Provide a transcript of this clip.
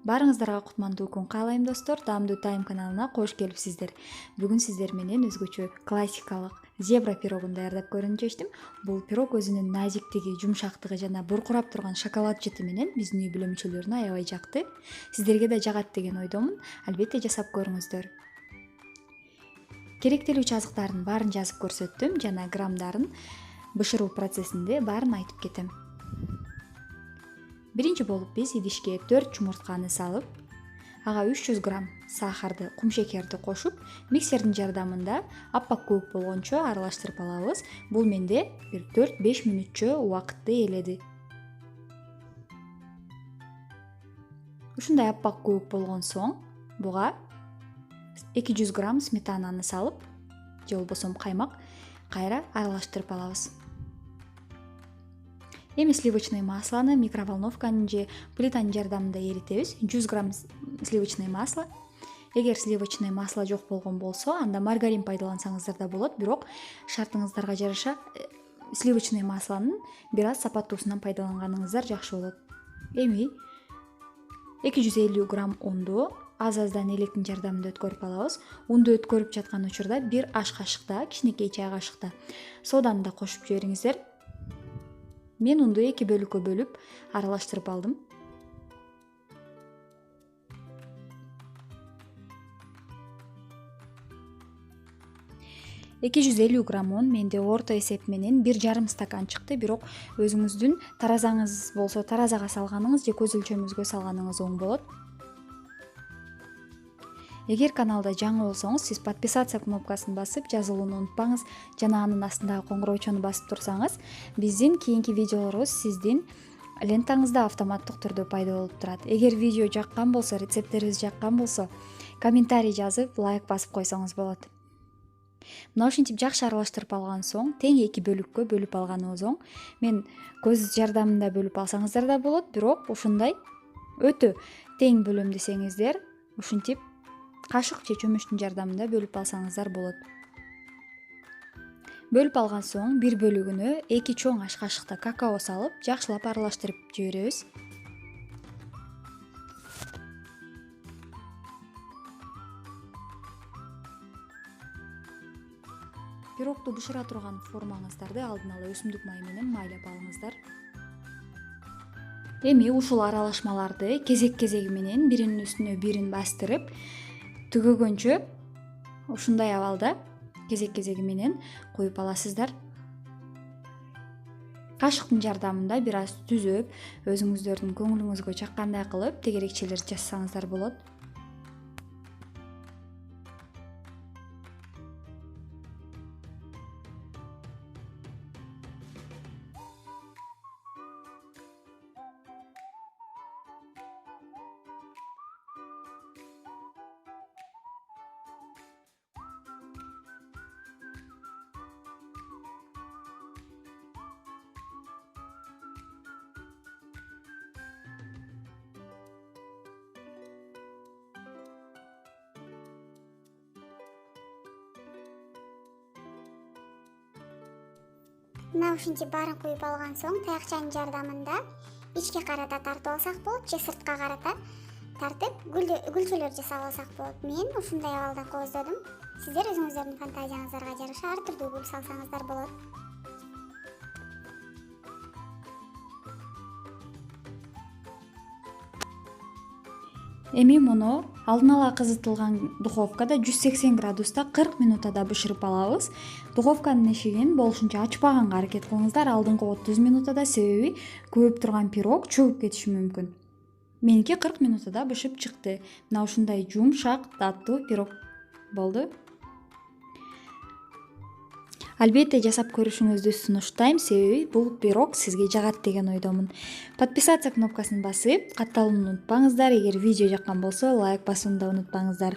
Баарыңыздарга кутмандуу күн каалайм достор. Даамдуу Тайм каналына кош келипсиздер. Бүгүн сиздер менен өзгөчө классикалык зебра пирогун даярдап көрүүнү чечтим. Бул пирог өзүнүн назиктиги, жумшактыгы жана буркурап турган шоколад жыты менен биздин үй бүлө мүчөлөрүнө аябай жакты. Сиздерге да жагат деген ойдомун. Албетте жасап көрүңүздөр. Керектелүүчү азыктардын баарын жазып көрсөттүм жана граммдарын бышыруу процессинде баарын айтып кетем. Биринчи болуп биз идишке 4 чумуртканы салып, ага 300 грамм сахарды, кумшекерди кошуп, миксердин жардамында аппак көк болгончо аралаштырып алабыз. Бул менде бир 4-5 мүнөтчө убакытты ээледи. Ушундай аппак көк болгон соң буга 200 грамм сметананы салып, же болбосо каймак кайра аралаштырып алабыз. Эми сливочный маслону микроволновканын же плитанын жардамында эритебиз. 100 грамм сливочный масло. Эгер сливочный масло жок болгон болсо, анда маргарин пайдалансаңыздар да болот, бирок шартыңыздарга жараша сливочный маслонун бир аз сапаттуусунан пайдаланганыңыздар жакшы болот. Эми 250 грамм унду аз-аздан электин жардамында өткөрүп алабыз. Унду өткөрүп жаткан учурда бир аш кашыкта, кичинекей чай кашыкта соданы да кошуп жибериңиздер. Мен унду 2 бөлүккө бөлүп аралаштырып алдым. Эки жүз элүү грамм он менде орто эсеп менен 1,5 стакан чыкты, бирок өзүңүздүн таразаңыз болсо таразага салганыңыз же көз өлчөмүңүзгө салганыңыз оң болот. Эгер каналда жаңы болсоңуз, сиз подписаться кнопкасын басып, жазылууну унутпаңыз жана анын астындагы коңгуроочону басып турсаңыз, биздин кийинки видеолорубуз сиздин лентаңызда автоматтык түрдө пайда болуп турат. Эгер видео жаккан болсо, рецепттерибиз жаккан болсо, комментарий жазып, лайк басып койсоңуз болот. Мына ушинтип жакшы аралаштырып алган соң, тең 2 бөлүккө бөлүп алганыбыз оң. Мен көз жардамында бөлүп алсаңыздар да болот, бирок ушундай өтө тең бөлөм десеңиздер, ушинтип кашык же чөмүчтүн жардамында бөлүп алсаңыздар болот. Бөлүп алган соң бир бөлүгүнө 2 чоң аш кашыкта какао салып, жакшылап аралаштырып жиберебиз. Пирогду бышыра турган формаңыздарды алдын ала өсүмдүк майы менен майлап алыңыздар. Эми ушул аралашмаларды кезек-кезеги менен биринин үстүнө бирин бастырып, түгөгөнчө ушундай абалда кезек-кезеги менен куюп аласыздар. Кашыктын жардамында бир аз түзөп, өзүңүздөрдүн көңүлүңүзгө чаккандай кылып тегерекчелер жазсаңыздар болот. Мына ушинтип баарын куюп алган соң, таякчанын жардамында ичке карата тартып алсак болот же сыртка карата тартып гүлчөлөр жасап алсак болот. Мен ушундай абалда кооздодум. Сиздер өзүңүздөрдүн фантазияңыздарга жараша ар түрдүү гүл салсаңыздар болот. Эми муну алдын ала кызытылган духовкада 180 градуста 40 минутада бышырып алабыз. Духовканын эшигин болушунча ачпаганга аракет кылыңыздар. Алдыңкы 30 минутада, себеби көөп турган пирог чөгүп кетиши мүмкүн. Меники 40 минутада бышып чыкты. Мына ушундай жумшак, таттуу пирог болду. Албетте жасап көрүшүңүздү сунуштайм, себеби бул пирог сизге жагат деген ойдомун. Подписаться кнопкасын басып, катталууну унутпаңыздар. Эгер видео жаккан болсо, лайк басууну да унутпаңыздар.